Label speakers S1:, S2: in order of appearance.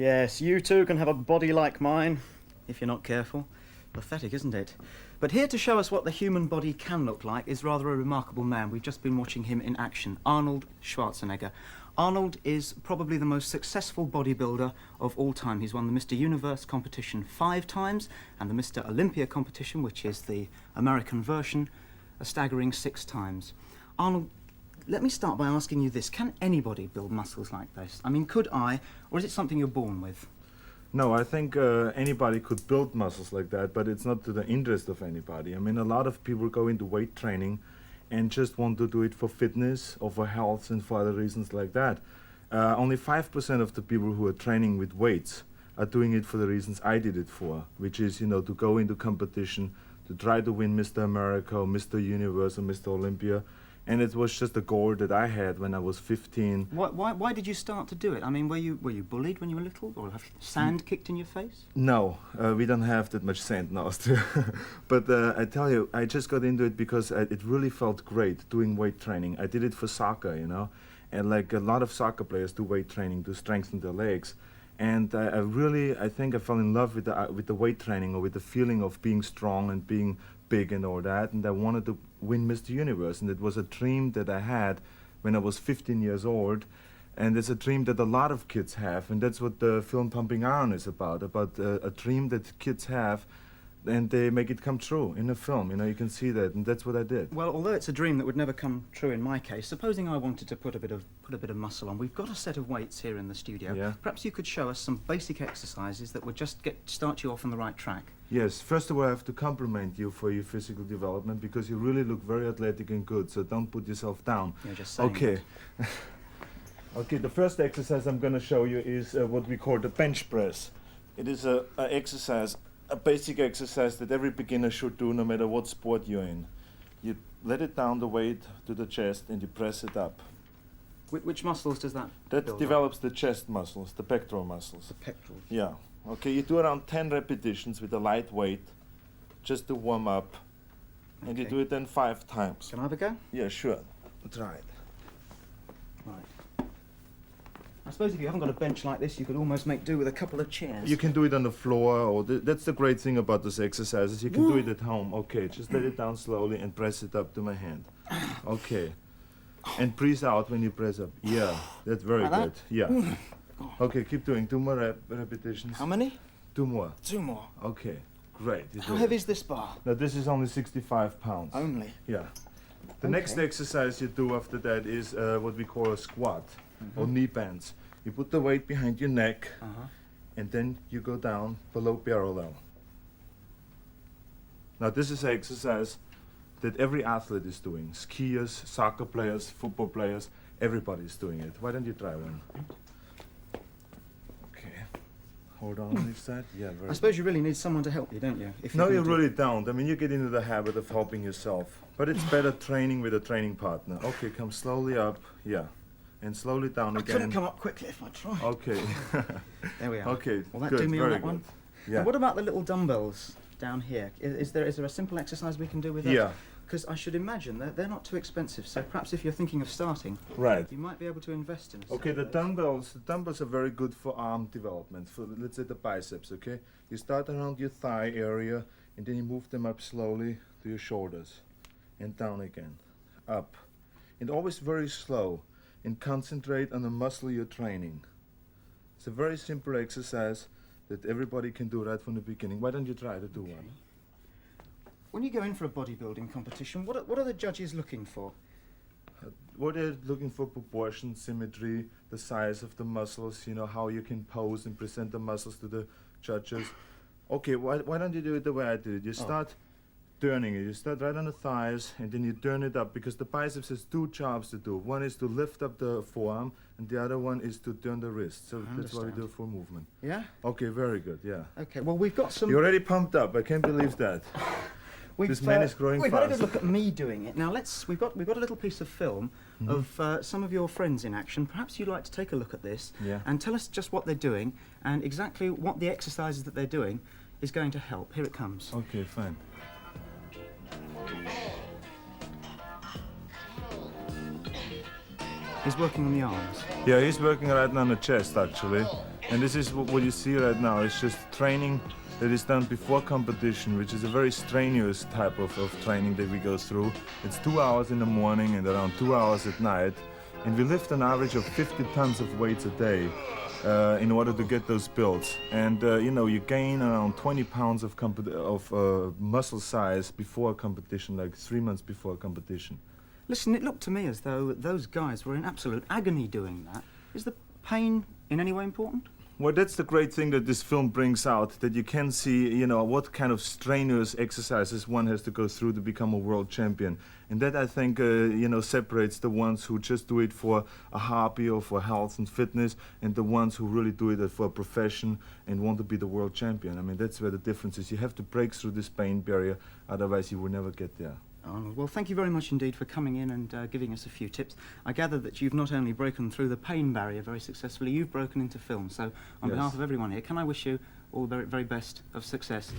S1: Yes, you too can have a body like mine, if you're not careful. Pathetic, isn't it? But here to show us what the human body can look like is rather a remarkable man. We've just been watching him in action, Arnold Schwarzenegger. Arnold is probably the most successful bodybuilder of all time. He's won the Mr. Universe competition 5 times and the Mr. Olympia competition, which is the American version, a staggering 6 times. Arnold, let me start by asking you this. Can anybody build muscles like this? I mean, could I, or is it something you're born with?
S2: No, I think anybody could build muscles like that, but it's not to the interest of anybody. I mean, a lot of people go into weight training and just want to do it for fitness or for health and for other reasons like that. Only 5% of the people who are training with weights are doing it for the reasons I did it for, which is, you know, to go into competition, to try to win Mr. America or Mr. Universe or Mr. Olympia. And it was just a goal that I had when I was 15.
S1: Why did you start to do it? I mean, were you bullied when you were little, or have sand kicked in your face?
S2: No, we don't have that much sand in Austria. But I tell you, I just got into it because it really felt great doing weight training. I did it for soccer, you know, and like a lot of soccer players do weight training to strengthen their legs. And I think I fell in love with the weight training, or with the feeling of being strong and being big and all that. And I wanted to win Mr. Universe, and it was a dream that I had when I was 15 years old. And it's a dream that a lot of kids have, and that's what the film Pumping Iron is about a dream that kids have, and they make it come true in a film. You know, you can see that, and that's what I did.
S1: Well, although it's a dream that would never come true in my case, supposing I wanted to put a bit of muscle on, we've got a set of weights here in the studio.
S2: Yeah.
S1: Perhaps you could show us some basic exercises that would just start you off on the right track.
S2: Yes, first of all, I have to compliment you for your physical development, because you really look very athletic and good, so don't put yourself down.
S1: You're just saying
S2: Okay. Okay, the first exercise I'm going to show you is what we call the bench press. It is a basic exercise that every beginner should do, no matter what sport you're in. You let it down the weight to the chest and you press it up.
S1: Which muscles does that
S2: That
S1: build
S2: develops the chest muscles, the pectoral muscles.
S1: The pectorals.
S2: Yeah. Okay, you do around 10 repetitions with a light weight, just to warm up. And you
S1: Okay.
S2: do it then 5 times.
S1: Can I have a go?
S2: Yeah, sure. Try it.
S1: Right. I suppose if you haven't got a bench like this, you could almost make do with a couple of chairs.
S2: You can do it on the floor, or that's the great thing about this exercise, is you can do it at home. Okay, just let it down slowly and press it up to my hand. Okay. And breathe out when you press up. Yeah, that's very
S1: Like
S2: good.
S1: that?
S2: Yeah. Okay, keep doing 2 more repetitions.
S1: How many?
S2: 2 more.
S1: 2 more.
S2: Okay, great. You
S1: How
S2: did
S1: heavy
S2: it.
S1: is this bar?
S2: Now this is only 65 pounds.
S1: Only.
S2: Yeah. The
S1: Okay.
S2: next exercise you do after that is what we call a squat, or knee bends. You put the weight behind your neck, and then you go down below parallel. Now this is an exercise that every athlete is doing. Skiers, soccer players, football players, everybody is doing it. Why don't you try one? Okay. Hold on each side. Yeah, very
S1: I suppose you really need someone to help you, don't you? If
S2: No,
S1: you're
S2: you
S1: gonna do-
S2: really don't. I mean, you get into the habit of helping yourself. But it's better training with a training partner. Okay, come slowly up. Yeah. And slowly down
S1: I
S2: again.
S1: couldn't come up quickly if I tried.
S2: Okay.
S1: There we are.
S2: Okay,
S1: Will that
S2: good,
S1: do me on
S2: very
S1: that one?
S2: good. Yeah.
S1: And what about the little dumbbells down here? Is there a simple exercise we can do with that?
S2: Yeah.
S1: Because I should imagine that they're not too expensive, so perhaps if you're thinking of starting,
S2: Right.
S1: you might be able to invest in a
S2: Okay,
S1: set
S2: the
S1: of those.
S2: dumbbells are very good for arm development, for, let's say, the biceps, okay? You start around your thigh area, and then you move them up slowly to your shoulders, and down again, up. And always very slow, and concentrate on the muscle you're training. It's a very simple exercise that everybody can do right from the beginning. Why don't you try to do one?
S1: When you go in for a bodybuilding competition, what are the judges looking for?
S2: What they're looking for: proportion, symmetry, the size of the muscles, you know, how you can pose and present the muscles to the judges. Okay, why don't you do it the way I did it? You start turning it. You start right on the thighs, and then you turn it up, because the biceps has 2 jobs to do. One is to lift up the forearm, and the other one is to turn the wrist. So that's what we do for movement.
S1: Yeah?
S2: Okay, very good, yeah.
S1: Okay, well, we've got some...
S2: You're already pumped up. I can't believe that. This man is growing
S1: We've had a
S2: fast.
S1: good look at me doing it. Now we've got a little piece of film of some of your friends in action. Perhaps you'd like to take a look at this
S2: Yeah.
S1: and tell us just what they're doing and exactly what the exercises that they're doing is going to help. Here it comes.
S2: Okay, fine.
S1: He's working on the arms.
S2: Yeah, he's working right now on the chest, actually. And this is what you see right now. It's just training that is done before competition, which is a very strenuous type of training that we go through. It's 2 hours in the morning and around 2 hours at night. And we lift an average of 50 tons of weights a day in order to get those builds. And you know, you gain around 20 pounds of muscle size before a competition, like 3 months before a competition.
S1: Listen, it looked to me as though those guys were in absolute agony doing that. Is the pain in any way important?
S2: Well, that's the great thing that this film brings out, that you can see, you know, what kind of strenuous exercises one has to go through to become a world champion. And that, I think, you know, separates the ones who just do it for a hobby or for health and fitness, and the ones who really do it for a profession and want to be the world champion. I mean, that's where the difference is. You have to break through this pain barrier, otherwise you will never get there.
S1: Arnold, well, thank you very much indeed for coming in and giving us a few tips. I gather that you've not only broken through the pain barrier very successfully, you've broken into film. So, on
S2: Yes.
S1: behalf of everyone here, can I wish you all the very, very best of success?